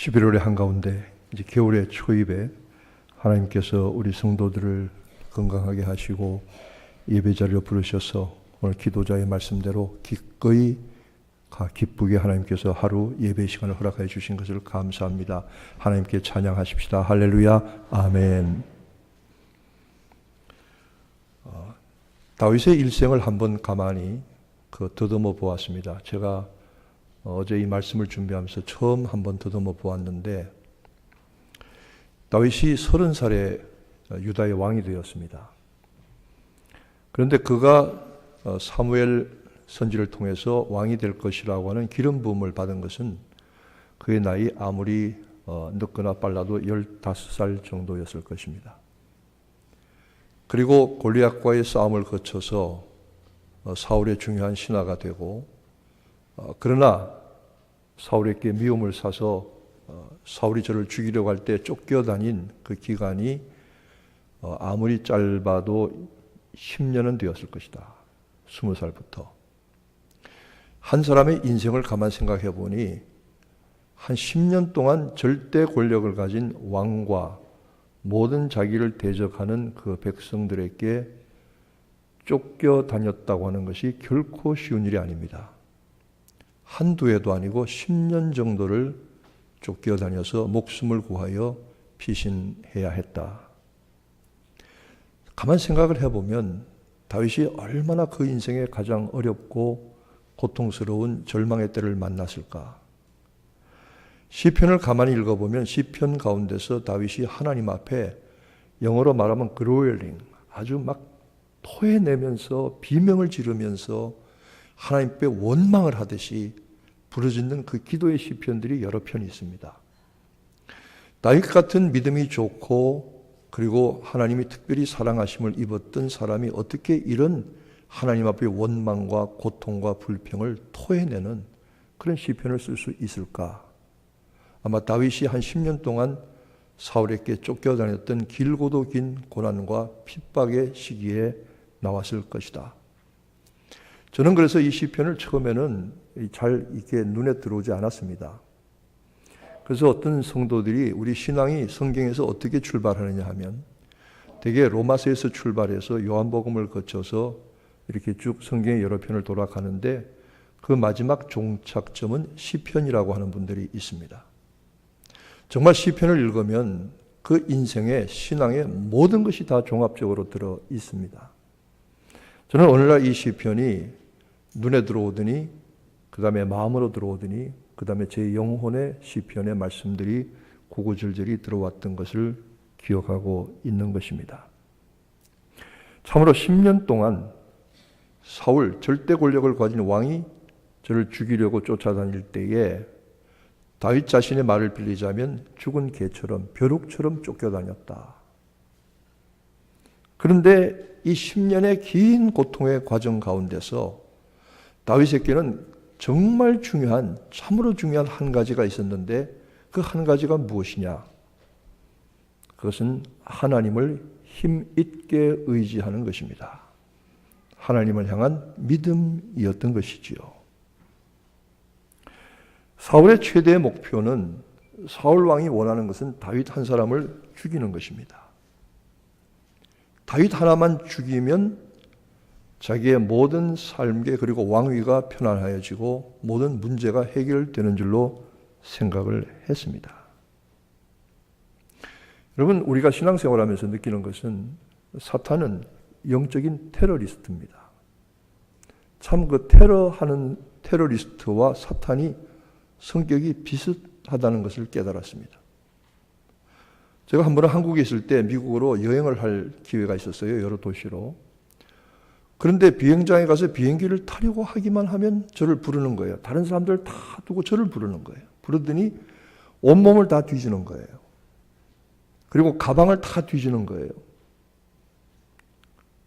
11월의 한가운데 이제 겨울의 초입에 하나님께서 우리 성도들을 건강하게 하시고 예배 자리로 부르셔서 오늘 기도자의 말씀대로 기꺼이 기쁘게 하나님께서 하루 예배 시간을 허락해 주신 것을 감사합니다. 하나님께 찬양하십시다. 할렐루야. 아멘. 다윗의 일생을 한번 가만히 더듬어 보았습니다. 제가 어제 이 말씀을 준비하면서 처음 한번 더듬어 보았는데, 다윗이 30살에 유다의 왕이 되었습니다. 그런데 그가 사무엘 선지를 통해서 왕이 될 것이라고 하는 기름 부음을 받은 것은 그의 나이 아무리 늦거나 빨라도 15살 정도였을 것입니다. 그리고 골리앗과의 싸움을 거쳐서 사울의 중요한 신하가 되고, 그러나 사울에게 미움을 사서 사울이 저를 죽이려고 할 때 쫓겨다닌 그 기간이 아무리 짧아도 10년은 되었을 것이다. 20살부터. 한 사람의 인생을 가만 생각해 보니 한 10년 동안 절대 권력을 가진 왕과 모든 자기를 대적하는 그 백성들에게 쫓겨다녔다고 하는 것이 결코 쉬운 일이 아닙니다. 한두 해도 아니고 10년 정도를 쫓겨다녀서 목숨을 구하여 피신해야 했다. 가만 생각을 해보면 다윗이 얼마나 그 인생에 가장 어렵고 고통스러운 절망의 때를 만났을까. 시편을 가만히 읽어보면 시편 가운데서 다윗이 하나님 앞에, 영어로 말하면 그로일링, 아주 막 토해내면서 비명을 지르면서 하나님 앞에 원망을 하듯이 부르짖는 그 기도의 시편들이 여러 편이 있습니다. 다윗 같은 믿음이 좋고 그리고 하나님이 특별히 사랑하심을 입었던 사람이 어떻게 이런 하나님 앞에 원망과 고통과 불평을 토해내는 그런 시편을 쓸 수 있을까? 아마 다윗이 한 10년 동안 사울에게 쫓겨다녔던 길고도 긴 고난과 핍박의 시기에 나왔을 것이다. 저는 그래서 이 시편을 처음에는 잘 이렇게 눈에 들어오지 않았습니다. 그래서 어떤 성도들이 우리 신앙이 성경에서 어떻게 출발하느냐 하면, 대개 로마서에서 출발해서 요한복음을 거쳐서 이렇게 쭉 성경의 여러 편을 돌아가는데 그 마지막 종착점은 시편이라고 하는 분들이 있습니다. 정말 시편을 읽으면 그 인생의 신앙의 모든 것이 다 종합적으로 들어 있습니다. 저는 오늘날 이 시편이 눈에 들어오더니, 그 다음에 마음으로 들어오더니, 그 다음에 제 영혼의 시편의 말씀들이 구구절절히 들어왔던 것을 기억하고 있는 것입니다. 참으로 10년 동안 사울, 절대 권력을 가진 왕이 저를 죽이려고 쫓아다닐 때에 다윗 자신의 말을 빌리자면 죽은 개처럼, 벼룩처럼 쫓겨다녔다. 그런데 이 10년의 긴 고통의 과정 가운데서 다윗에게는 정말 중요한, 참으로 중요한 한 가지가 있었는데 그 한 가지가 무엇이냐? 그것은 하나님을 힘있게 의지하는 것입니다. 하나님을 향한 믿음이었던 것이지요. 사울의 최대의 목표는, 사울 왕이 원하는 것은 다윗 한 사람을 죽이는 것입니다. 다윗 하나만 죽이면 자기의 모든 삶계 그리고 왕위가 편안해지고 모든 문제가 해결되는 줄로 생각을 했습니다. 여러분, 우리가 신앙생활하면서 느끼는 것은 사탄은 영적인 테러리스트입니다. 참 그 테러하는 테러리스트와 사탄이 성격이 비슷하다는 것을 깨달았습니다. 제가 한 번은 한국에 있을 때 미국으로 여행을 할 기회가 있었어요. 여러 도시로. 그런데 비행장에 가서 비행기를 타려고 하기만 하면 저를 부르는 거예요. 다른 사람들 다 두고 저를 부르는 거예요. 부르더니 온몸을 다 뒤지는 거예요. 그리고 가방을 다 뒤지는 거예요.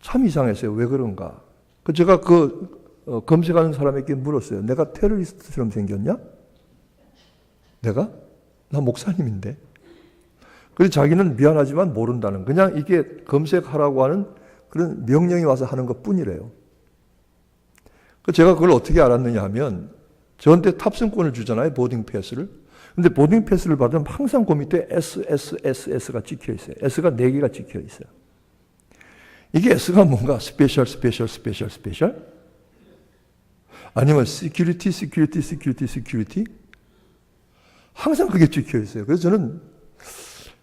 참 이상했어요. 왜 그런가? 제가 검색하는 사람에게 물었어요. 내가 테러리스트처럼 생겼냐? 내가? 나 목사님인데. 그래서 자기는 미안하지만 모른다는, 그냥 이게 검색하라고 하는 그런 명령이 와서 하는 것 뿐이래요. 제가 그걸 어떻게 알았느냐 하면, 저한테 탑승권을 주잖아요. 보딩 패스를. 근데 보딩 패스를 받으면 항상 그 밑에 SSSS가 찍혀 있어요. S가 4개가 찍혀 있어요. 이게 S가 뭔가 스페셜 아니면 시큐리티 항상 그게 찍혀 있어요. 그래서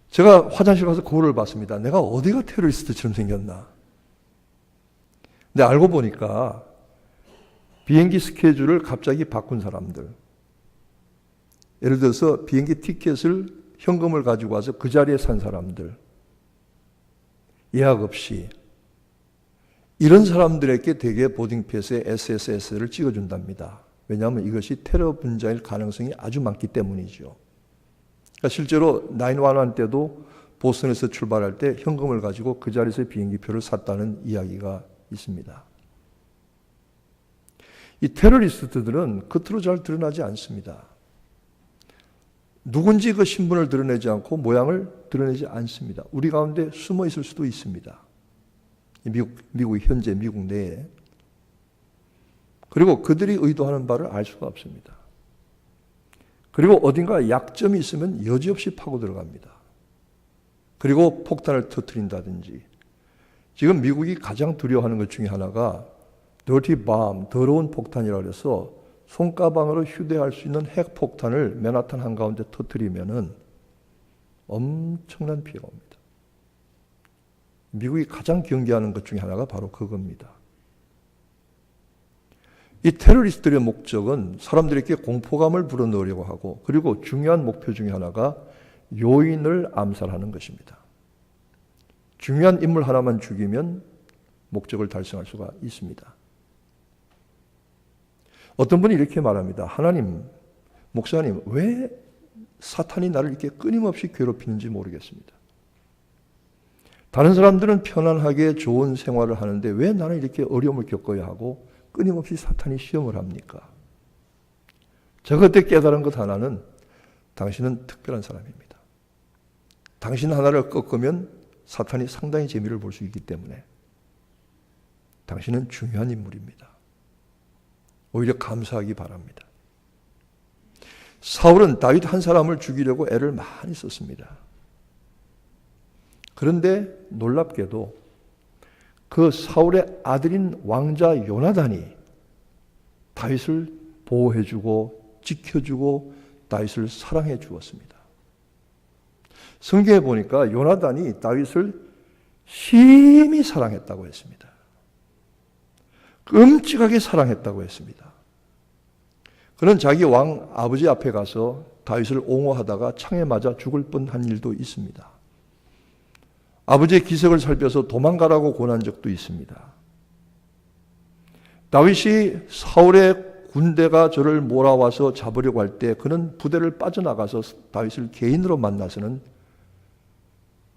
제가 화장실 가서 거울을 봤습니다. 내가 어디가 테러리스트처럼 생겼나. 근데 알고 보니까 비행기 스케줄을 갑자기 바꾼 사람들, 예를 들어서 비행기 티켓을 현금을 가지고 와서 그 자리에 산 사람들, 예약 없이, 이런 사람들에게 대개 보딩패스에 SSS를 찍어준답니다. 왜냐하면 이것이 테러 분자일 가능성이 아주 많기 때문이죠. 그러니까 실제로 911 때도 보스턴에서 출발할 때 현금을 가지고 그 자리에서 비행기표를 샀다는 이야기가 있습니다. 이 테러리스트들은 겉으로 잘 드러나지 않습니다. 누군지 그 신분을 드러내지 않고 모양을 드러내지 않습니다. 우리 가운데 숨어 있을 수도 있습니다. 미국 현재 미국 내에. 그리고 그들이 의도하는 바를 알 수가 없습니다. 그리고 어딘가 약점이 있으면 여지없이 파고 들어갑니다. 그리고 폭탄을 터뜨린다든지. 지금 미국이 가장 두려워하는 것 중에 하나가 dirty bomb, 더러운 폭탄이라고 해서 손가방으로 휴대할 수 있는 핵폭탄을 맨하탄 한가운데 터뜨리면은 엄청난 피해가 옵니다. 미국이 가장 경계하는 것 중에 하나가 바로 그겁니다. 이 테러리스트들의 목적은 사람들에게 공포감을 불어넣으려고 하고, 그리고 중요한 목표 중에 하나가 요인을 암살하는 것입니다. 중요한 인물 하나만 죽이면 목적을 달성할 수가 있습니다. 어떤 분이 이렇게 말합니다. 하나님, 목사님, 왜 사탄이 나를 이렇게 끊임없이 괴롭히는지 모르겠습니다. 다른 사람들은 편안하게 좋은 생활을 하는데 왜 나는 이렇게 어려움을 겪어야 하고 끊임없이 사탄이 시험을 합니까? 제가 그때 깨달은 것 하나는 당신은 특별한 사람입니다. 당신 하나를 꺾으면 사탄이 상당히 재미를 볼 수 있기 때문에 당신은 중요한 인물입니다. 오히려 감사하기 바랍니다. 사울은 다윗 한 사람을 죽이려고 애를 많이 썼습니다. 그런데 놀랍게도 그 사울의 아들인 왕자 요나단이 다윗을 보호해주고 지켜주고 다윗을 사랑해 주었습니다. 성경에 보니까 요나단이 다윗을 심히 사랑했다고 했습니다. 끔찍하게 사랑했다고 했습니다. 그는 자기 왕 아버지 앞에 가서 다윗을 옹호하다가 창에 맞아 죽을 뻔한 일도 있습니다. 아버지의 기색을 살펴서 도망가라고 권한 적도 있습니다. 다윗이 사울의 군대가 저를 몰아와서 잡으려고 할 때 그는 부대를 빠져나가서 다윗을 개인으로 만나서는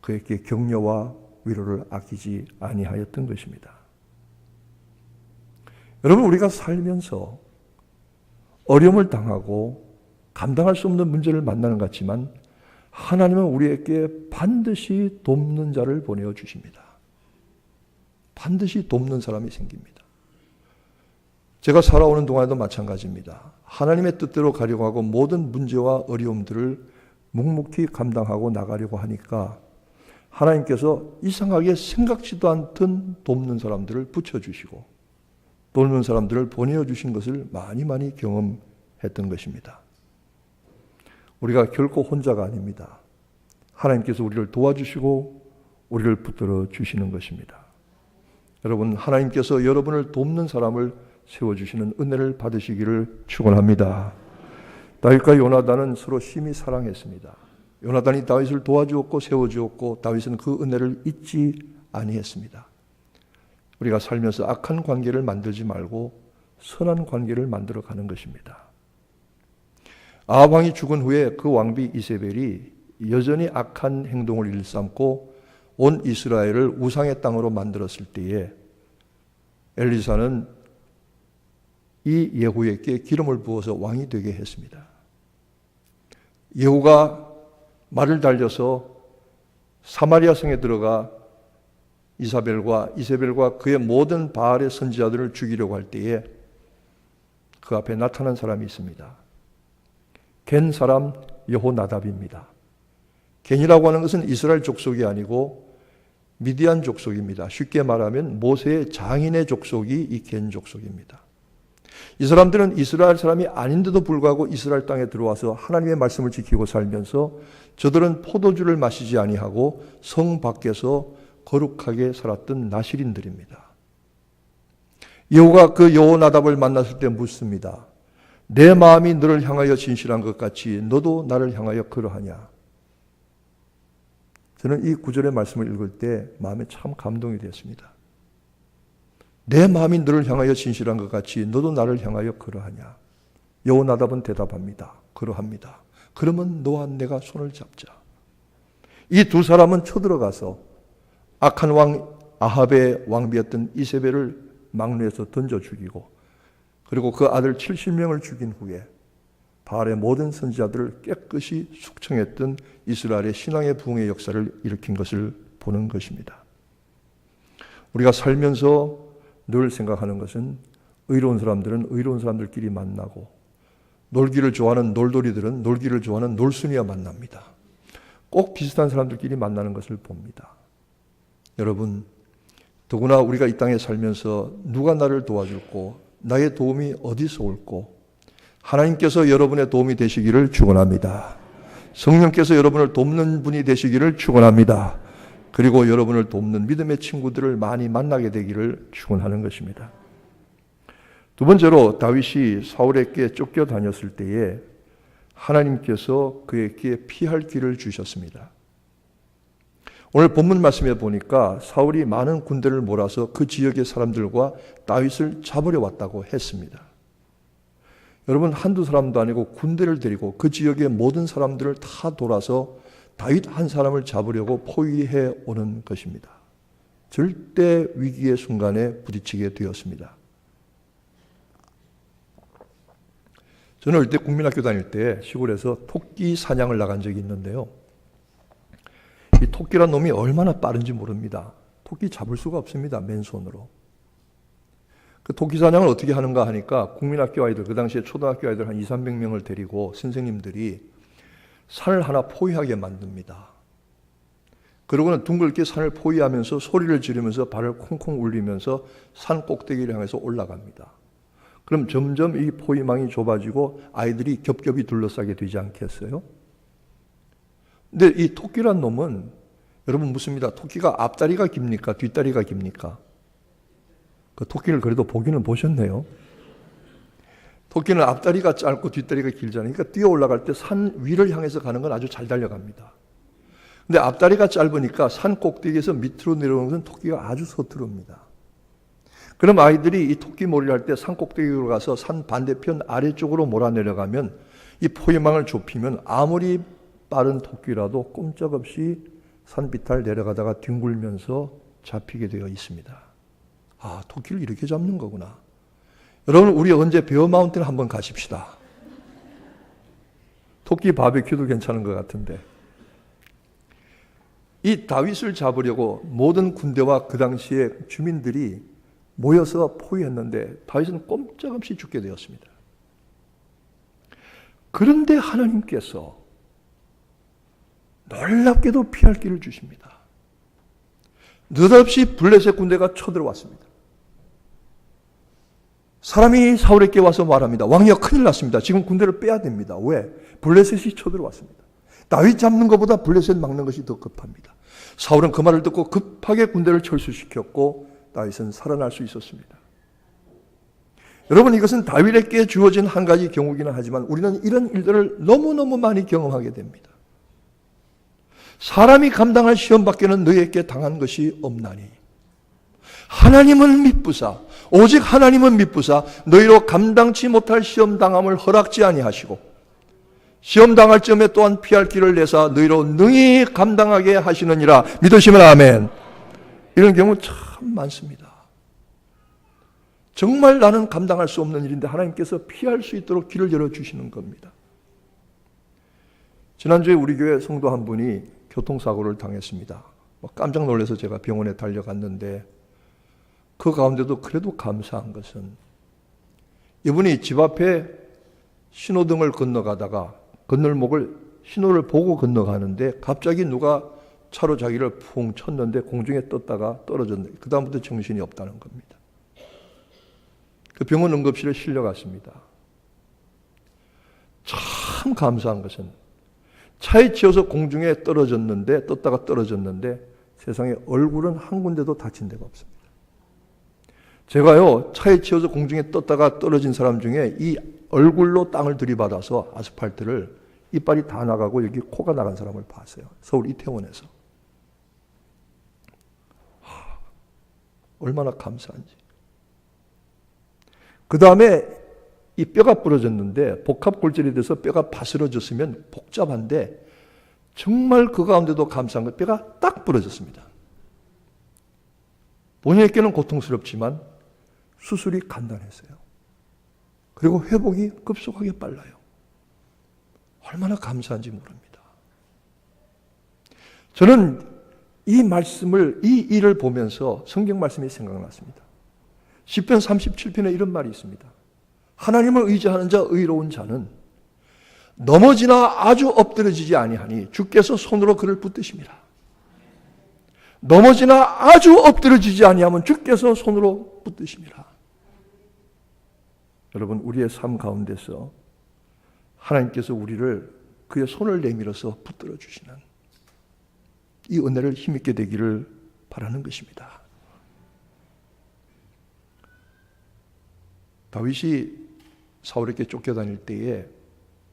그에게 격려와 위로를 아끼지 아니하였던 것입니다. 여러분, 우리가 살면서 어려움을 당하고 감당할 수 없는 문제를 만나는 것 같지만 하나님은 우리에게 반드시 돕는 자를 보내어 주십니다. 반드시 돕는 사람이 생깁니다. 제가 살아오는 동안에도 마찬가지입니다. 하나님의 뜻대로 가려고 하고 모든 문제와 어려움들을 묵묵히 감당하고 나가려고 하니까 하나님께서 이상하게 생각지도 않던 돕는 사람들을 붙여주시고 돕는 사람들을 보내어 주신 것을 많이 경험했던 것입니다. 우리가 결코 혼자가 아닙니다. 하나님께서 우리를 도와주시고 우리를 붙들어 주시는 것입니다. 여러분, 하나님께서 여러분을 돕는 사람을 세워주시는 은혜를 받으시기를 축원합니다. 다윗과 요나단은 서로 심히 사랑했습니다. 요나단이 다윗을 도와주었고 세워주었고 다윗은 그 은혜를 잊지 아니했습니다. 우리가 살면서 악한 관계를 만들지 말고 선한 관계를 만들어 가는 것입니다. 아합 왕이 죽은 후에 그 왕비 이세벨이 여전히 악한 행동을 일삼고 온 이스라엘을 우상의 땅으로 만들었을 때에 엘리사는 이 예후에게 기름을 부어서 왕이 되게 했습니다. 예후가 말을 달려서 사마리아 성에 들어가 이세벨과 그의 모든 바알의 선지자들을 죽이려고 할 때에 그 앞에 나타난 사람이 있습니다. 겐 사람 여호나답입니다. 겐이라고 하는 것은 이스라엘 족속이 아니고 미디안 족속입니다. 쉽게 말하면 모세의 장인의 족속이 이 겐 족속입니다. 이 사람들은 이스라엘 사람이 아닌데도 불구하고 이스라엘 땅에 들어와서 하나님의 말씀을 지키고 살면서 저들은 포도주를 마시지 아니하고 성 밖에서 거룩하게 살았던 나실인들입니다. 여호가 그 여호나답을 만났을 때 묻습니다. 내 마음이 너를 향하여 진실한 것 같이 너도 나를 향하여 그러하냐? 저는 이 구절의 말씀을 읽을 때 마음에 참 감동이 되었습니다. 내 마음이 너를 향하여 진실한 것 같이 너도 나를 향하여 그러하냐? 여호나답은 대답합니다. 그러합니다. 그러면 너와 내가 손을 잡자. 이 두 사람은 쳐들어가서 악한 왕 아합의 왕비였던 이세벨을 망루에서 던져 죽이고 그리고 그 아들 70명을 죽인 후에 바알의 모든 선지자들을 깨끗이 숙청했던 이스라엘의 신앙의 부흥의 역사를 일으킨 것을 보는 것입니다. 우리가 살면서 늘 생각하는 것은 의로운 사람들은 의로운 사람들끼리 만나고 놀기를 좋아하는 놀돌이들은 놀기를 좋아하는 놀순이와 만납니다. 꼭 비슷한 사람들끼리 만나는 것을 봅니다. 여러분, 더구나 우리가 이 땅에 살면서 누가 나를 도와줄고 나의 도움이 어디서 올고 하나님께서 여러분의 도움이 되시기를 축원합니다. 성령께서 여러분을 돕는 분이 되시기를 축원합니다. 그리고 여러분을 돕는 믿음의 친구들을 많이 만나게 되기를 축원하는 것입니다. 두 번째로 다윗이 사울에게 쫓겨다녔을 때에 하나님께서 그에게 피할 길을 주셨습니다. 오늘 본문 말씀에 보니까 사울이 많은 군대를 몰아서 그 지역의 사람들과 다윗을 잡으려 왔다고 했습니다. 여러분, 한두 사람도 아니고 군대를 데리고 그 지역의 모든 사람들을 다 돌아서 다윗 한 사람을 잡으려고 포위해 오는 것입니다. 절대 위기의 순간에 부딪히게 되었습니다. 저는 어릴 때 국민학교 다닐 때 시골에서 토끼 사냥을 나간 적이 있는데요. 이 토끼란 놈이 얼마나 빠른지 모릅니다. 토끼 잡을 수가 없습니다. 맨손으로. 그 토끼 사냥을 어떻게 하는가 하니까 국민학교 아이들, 그 당시에 초등학교 아이들 한 200~300명을 데리고 선생님들이 산을 하나 포위하게 만듭니다. 그러고는 둥글게 산을 포위하면서 소리를 지르면서 발을 콩콩 울리면서 산 꼭대기를 향해서 올라갑니다. 그럼 점점 이 포위망이 좁아지고 아이들이 겹겹이 둘러싸게 되지 않겠어요? 근데 이 토끼란 놈은 여러분 묻습니다. 토끼가 앞다리가 깁니까? 뒷다리가 깁니까? 그 토끼를 그래도 보기는 보셨네요. 토끼는 앞다리가 짧고 뒷다리가 길잖아요. 그러니까 뛰어 올라갈 때 산 위를 향해서 가는 건 아주 잘 달려갑니다. 근데 앞다리가 짧으니까 산 꼭대기에서 밑으로 내려오는 것은 토끼가 아주 서투릅니다. 그럼 아이들이 이 토끼 몰이를 할 때 산 꼭대기로 가서 산 반대편 아래쪽으로 몰아내려가면 이 포위망을 좁히면 아무리 빠른 토끼라도 꼼짝없이 산 비탈 내려가다가 뒹굴면서 잡히게 되어 있습니다. 아, 토끼를 이렇게 잡는 거구나. 여러분, 우리 언제 베어 마운틴 한번 가십시다. 토끼 바베큐도 괜찮은 것 같은데. 이 다윗을 잡으려고 모든 군대와 그 당시에 주민들이 모여서 포위했는데 다윗은 꼼짝없이 죽게 되었습니다. 그런데 하나님께서 놀랍게도 피할 길을 주십니다. 느닷없이 블레셋 군대가 쳐들어왔습니다. 사람이 사울에게 와서 말합니다. 왕이여, 큰일 났습니다. 지금 군대를 빼야 됩니다. 왜? 블레셋이 쳐들어왔습니다. 다윗 잡는 것보다 블레셋 막는 것이 더 급합니다. 사울은 그 말을 듣고 급하게 군대를 철수시켰고 다윗은 살아날 수 있었습니다. 여러분, 이것은 다윗에게 주어진 한 가지 경우기는 하지만 우리는 이런 일들을 너무너무 많이 경험하게 됩니다. 사람이 감당할 시험 밖에는 너희에게 당한 것이 없나니 하나님은 미쁘사, 오직 하나님은 미쁘사 너희로 감당치 못할 시험 당함을 허락지 아니하시고 시험 당할 점에 또한 피할 길을 내사 너희로 능히 감당하게 하시느니라. 믿으시면 아멘. 이런 경우 참 많습니다. 정말 나는 감당할 수 없는 일인데 하나님께서 피할 수 있도록 길을 열어주시는 겁니다. 지난주에 우리 교회 성도 한 분이 교통사고를 당했습니다. 깜짝 놀라서 제가 병원에 달려갔는데 그 가운데도 그래도 감사한 것은 이분이 집 앞에 신호등을 건너가다가 건널목을 신호를 보고 건너가는데 갑자기 누가 차로 자기를 풍 쳤는데 공중에 떴다가 떨어졌는데 그 다음부터 정신이 없다는 겁니다. 그 병원 응급실에 실려갔습니다. 참 감사한 것은 차에 치여서 공중에 떨어졌는데 떴다가 떨어졌는데 세상에 얼굴은 한 군데도 다친 데가 없습니다. 제가요 차에 치여서 공중에 떴다가 떨어진 사람 중에 이 얼굴로 땅을 들이받아서 아스팔트를 이빨이 다 나가고 여기 코가 나간 사람을 봤어요. 서울 이태원에서. 얼마나 감사한지. 그 다음에 이 뼈가 부러졌는데 복합골절이 돼서 뼈가 바스러졌으면 복잡한데 정말 그 가운데도 감사한 건 뼈가 딱 부러졌습니다. 본인에게는 고통스럽지만 수술이 간단했어요. 그리고 회복이 급속하게 빨라요. 얼마나 감사한지 모릅니다. 저는 이 말씀을, 이 일을 보면서 성경 말씀이 생각났습니다. 시편 37편에 이런 말이 있습니다. 하나님을 의지하는 자 의로운 자는 넘어지나 아주 엎드러지지 아니하니 주께서 손으로 그를 붙드십니다. 넘어지나 아주 엎드러지지 아니하면 주께서 손으로 붙드십니다. 여러분, 우리의 삶 가운데서 하나님께서 우리를 그의 손을 내밀어서 붙들어 주시는 이 은혜를 힘있게 되기를 바라는 것입니다. 다윗이 사울에게 쫓겨다닐 때에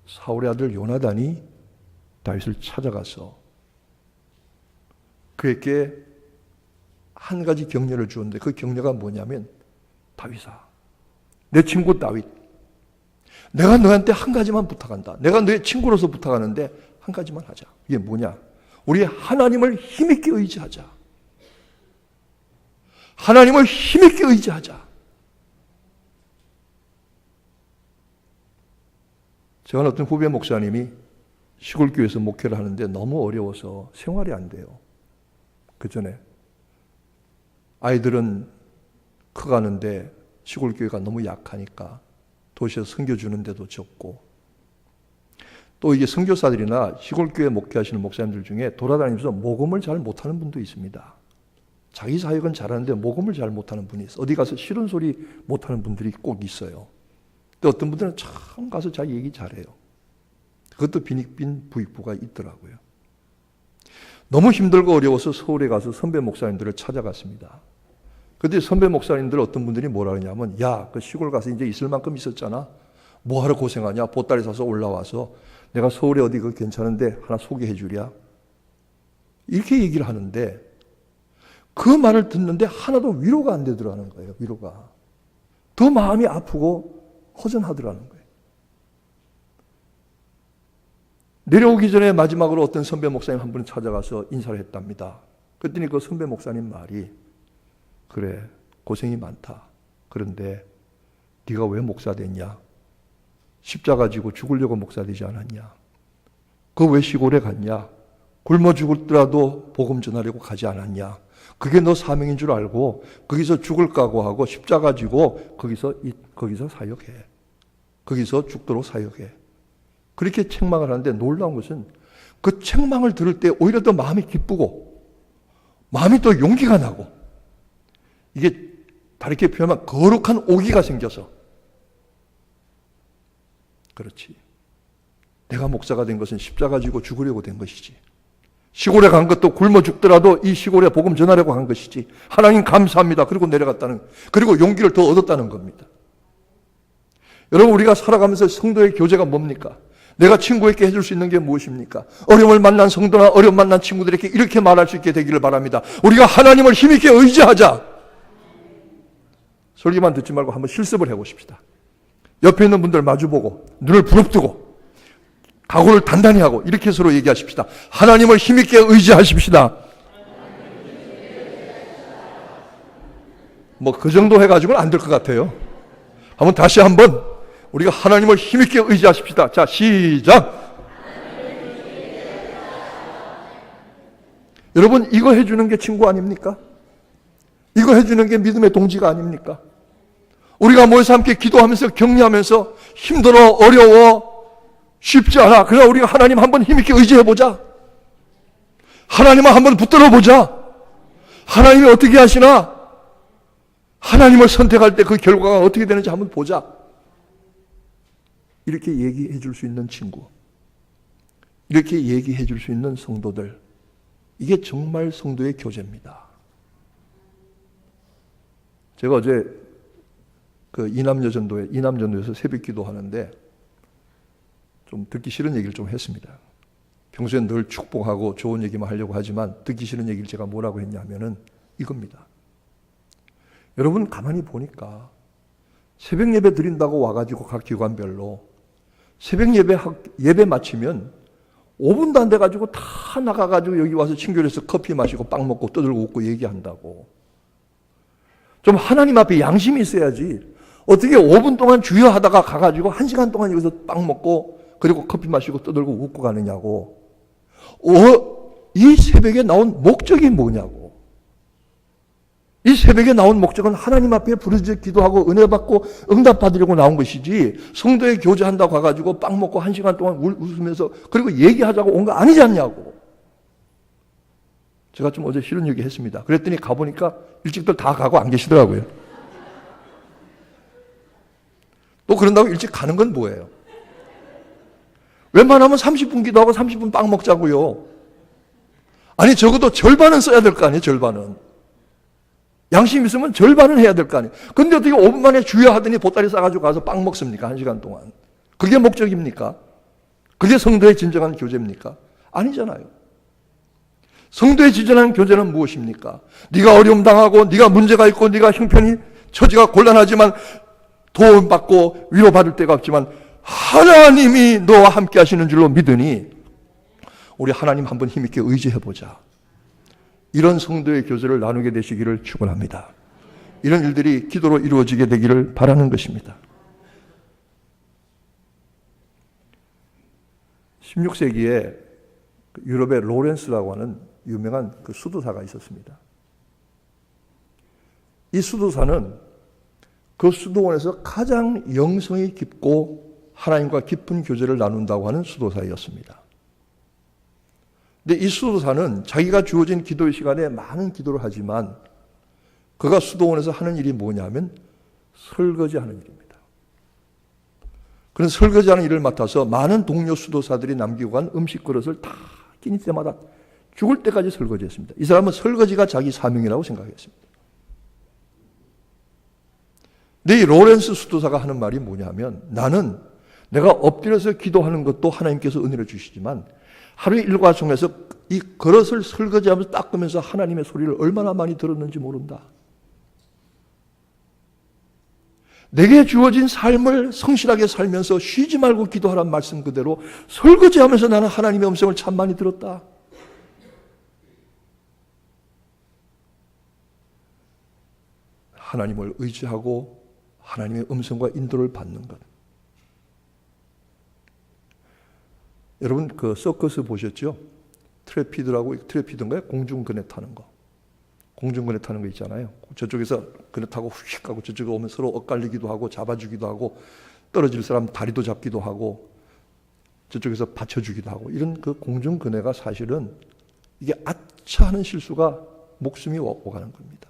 사울의 아들 요나단이 다윗을 찾아가서 그에게 한 가지 격려를 주었는데 그 격려가 뭐냐면, 다윗아, 내 친구 다윗, 내가 너한테 한 가지만 부탁한다. 내가 너의 친구로서 부탁하는데 한 가지만 하자. 이게 뭐냐? 우리 하나님을 힘있게 의지하자. 하나님을 힘있게 의지하자. 제가 어떤 후배 목사님이 시골교회에서 목회를 하는데 너무 어려워서 생활이 안 돼요. 그 전에 아이들은 커가는데 시골교회가 너무 약하니까 도시에서 섬겨주는데도 적고, 또 이게 선교사들이나 시골교회 목회하시는 목사님들 중에 돌아다니면서 모금을 잘 못하는 분도 있습니다. 자기 사역은 잘하는데 모금을 잘 못하는 분이 있어요. 어디 가서 싫은 소리 못하는 분들이 꼭 있어요. 또 어떤 분들은 참 가서 자기 얘기 잘해요. 그것도 빈익빈 부익부가 있더라고요. 너무 힘들고 어려워서 서울에 가서 선배 목사님들을 찾아갔습니다. 그때 선배 목사님들 어떤 분들이 뭐라 그러냐면, 야, 그 시골 가서 이제 있을 만큼 있었잖아. 뭐하러 고생하냐. 보따리 사서 올라와서 내가 서울에 어디 그 괜찮은데 하나 소개해 주랴. 이렇게 얘기를 하는데 그 말을 듣는데 하나도 위로가 안 되더라는 거예요. 위로가. 더 마음이 아프고 허전하더라는 거예요. 내려오기 전에 마지막으로 어떤 선배 목사님 한 분이 찾아가서 인사를 했답니다. 그랬더니 그 선배 목사님 말이, 그래, 고생이 많다. 그런데 네가 왜 목사 됐냐? 십자가 지고 죽으려고 목사 되지 않았냐? 그 왜 시골에 갔냐? 굶어 죽을더라도 복음 전하려고 가지 않았냐? 그게 너 사명인 줄 알고 거기서 죽을 각오하고 십자가 지고 거기서 사역해. 거기서 죽도록 사역해. 그렇게 책망을 하는데 놀라운 것은 그 책망을 들을 때 오히려 더 마음이 기쁘고 마음이 또 용기가 나고, 이게 다르게 표현하면 거룩한 오기가 생겨서, 그렇지, 내가 목사가 된 것은 십자가 지고 죽으려고 된 것이지, 시골에 간 것도 굶어 죽더라도 이 시골에 복음 전하려고 한 것이지, 하나님 감사합니다. 그리고 내려갔다는, 그리고 용기를 더 얻었다는 겁니다. 여러분, 우리가 살아가면서 성도의 교제가 뭡니까? 내가 친구에게 해줄 수 있는 게 무엇입니까? 어려움을 만난 성도나 어려움 만난 친구들에게 이렇게 말할 수 있게 되기를 바랍니다. 우리가 하나님을 힘있게 의지하자. 설교만 듣지 말고 한번 실습을 해보십시다. 옆에 있는 분들 마주보고 눈을 부릅뜨고 각오를 단단히 하고 이렇게 서로 얘기하십시다. 하나님을 힘있게 의지하십시다. 뭐 그 정도 해가지고는 안 될 것 같아요. 한번 다시 한번 우리가 하나님을 힘있게 의지하십시다. 자, 시작! 여러분, 이거 해주는 게 친구 아닙니까? 이거 해주는 게 믿음의 동지가 아닙니까? 우리가 모여서 함께 기도하면서 격려하면서 힘들어, 어려워, 쉽지 않아. 그러나 우리가 하나님 한번 힘있게 의지해보자. 하나님을 한번 붙들어보자. 하나님이 어떻게 하시나? 하나님을 선택할 때 그 결과가 어떻게 되는지 한번 보자. 이렇게 얘기해 줄 수 있는 친구, 이렇게 얘기해 줄 수 있는 성도들, 이게 정말 성도의 교제입니다. 제가 어제 그 이남전도에서 새벽 기도하는데 좀 듣기 싫은 얘기를 좀 했습니다. 평소에 늘 축복하고 좋은 얘기만 하려고 하지만 듣기 싫은 얘기를 제가 뭐라고 했냐면은 이겁니다. 여러분 가만히 보니까 새벽 예배 드린다고 와가지고 각 기관별로 새벽 예배 마치면 5분도 안 돼가지고 다 나가가지고 여기 와서 친교에서 커피 마시고 빵 먹고 떠들고 웃고 얘기한다고. 좀 하나님 앞에 양심이 있어야지. 어떻게 5분 동안 주여 하다가 가가지고 1시간 동안 여기서 빵 먹고 그리고 커피 마시고 떠들고 웃고 가느냐고. 이 새벽에 나온 목적이 뭐냐고. 이 새벽에 나온 목적은 하나님 앞에 부르짖어 기도하고 은혜 받고 응답 받으려고 나온 것이지 성도에 교제한다고 가가지고 빵 먹고 1시간 동안 웃으면서 그리고 얘기하자고 온 거 아니지 않냐고. 제가 좀 어제 싫은 얘기 했습니다. 그랬더니 가보니까 일찍들 다 가고 안 계시더라고요. 또 그런다고 일찍 가는 건 뭐예요? 웬만하면 30분 기도하고 30분 빵 먹자고요. 아니 적어도 절반은 써야 될 거 아니에요. 절반은. 양심 있으면 절반은 해야 될 거 아니에요. 근데 어떻게 5분 만에 주여 하더니 보따리 싸가지고 가서 빵 먹습니까? 1시간 동안. 그게 목적입니까? 그게 성도의 진정한 교제입니까? 아니잖아요. 성도의 진정한 교제는 무엇입니까? 네가 어려움 당하고 네가 문제가 있고 네가 형편이 처지가 곤란하지만 도움받고 위로받을 데가 없지만 하나님이 너와 함께 하시는 줄로 믿으니 우리 하나님 한번 힘있게 의지해보자. 이런 성도의 교제를 나누게 되시기를 축원합니다. 이런 일들이 기도로 이루어지게 되기를 바라는 것입니다. 16세기에 유럽의 로렌스라고 하는 유명한 그 수도사가 있었습니다. 이 수도사는 그 수도원에서 가장 영성이 깊고 하나님과 깊은 교제를 나눈다고 하는 수도사였습니다. 근데 이 수도사는 자기가 주어진 기도의 시간에 많은 기도를 하지만 그가 수도원에서 하는 일이 뭐냐면 설거지하는 일입니다. 그런 설거지하는 일을 맡아서 많은 동료 수도사들이 남기고 간 음식 그릇을 다 끼니 때마다 죽을 때까지 설거지했습니다. 이 사람은 설거지가 자기 사명이라고 생각했습니다. 근데 이 로렌스 수도사가 하는 말이 뭐냐면 나는 내가 엎드려서 기도하는 것도 하나님께서 은혜를 주시지만 하루의 일과 중에서 이 그릇을 설거지하면서 닦으면서 하나님의 소리를 얼마나 많이 들었는지 모른다. 내게 주어진 삶을 성실하게 살면서 쉬지 말고 기도하라는 말씀 그대로 설거지하면서 나는 하나님의 음성을 참 많이 들었다. 하나님을 의지하고 하나님의 음성과 인도를 받는 것. 여러분 그 서커스 보셨죠? 트래피드인가요? 공중그네 타는 거. 공중그네 타는 거 있잖아요. 저쪽에서 그네 타고 휙 가고 저쪽에 오면 서로 엇갈리기도 하고 잡아주기도 하고 떨어질 사람 다리도 잡기도 하고 저쪽에서 받쳐주기도 하고 이런 그 공중그네가 사실은 이게 아차 하는 실수가 목숨이 오가는 겁니다.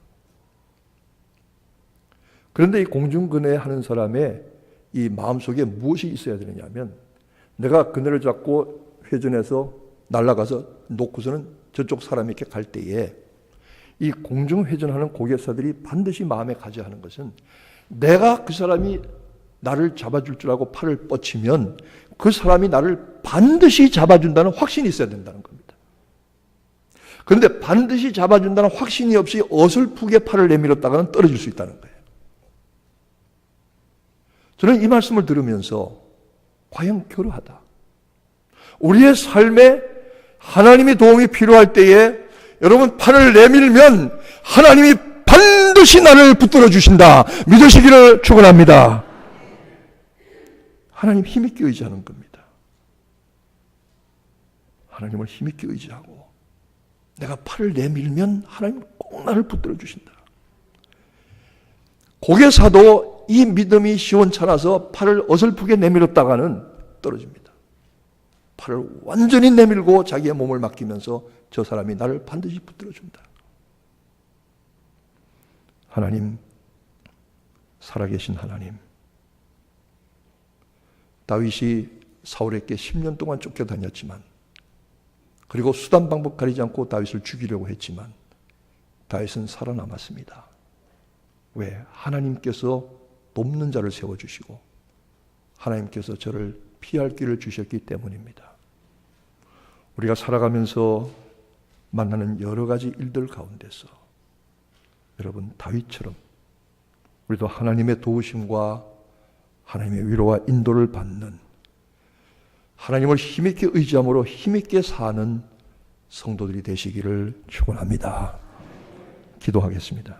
그런데 이 공중그네 하는 사람의 이 마음속에 무엇이 있어야 되느냐면 내가 그네를 잡고 회전해서 날아가서 놓고서는 저쪽 사람이 이렇게 갈 때에 이 공중회전하는 고객사들이 반드시 마음에 가져야 하는 것은 내가 그 사람이 나를 잡아줄 줄 알고 팔을 뻗치면 그 사람이 나를 반드시 잡아준다는 확신이 있어야 된다는 겁니다. 그런데 반드시 잡아준다는 확신이 없이 어설프게 팔을 내밀었다가는 떨어질 수 있다는 거예요. 저는 이 말씀을 들으면서 과연 그러하다. 우리의 삶에 하나님의 도움이 필요할 때에 여러분 팔을 내밀면 하나님이 반드시 나를 붙들어 주신다. 믿으시기를 축원합니다. 하나님 힘있게 의지하는 겁니다. 하나님을 힘있게 의지하고 내가 팔을 내밀면 하나님 꼭 나를 붙들어 주신다. 고개사도 이 믿음이 시원찮아서 팔을 어설프게 내밀었다가는 떨어집니다. 팔을 완전히 내밀고 자기의 몸을 맡기면서 저 사람이 나를 반드시 붙들어준다. 하나님, 살아계신 하나님. 다윗이 사울에게 10년 동안 쫓겨다녔지만, 그리고 수단 방법 가리지 않고 다윗을 죽이려고 했지만 다윗은 살아남았습니다. 왜? 하나님께서 돕는 자를 세워주시고 하나님께서 저를 피할 길을 주셨기 때문입니다. 우리가 살아가면서 만나는 여러 가지 일들 가운데서 여러분, 다윗처럼 우리도 하나님의 도우심과 하나님의 위로와 인도를 받는, 하나님을 힘있게 의지함으로 힘있게 사는 성도들이 되시기를 축원합니다. 기도하겠습니다.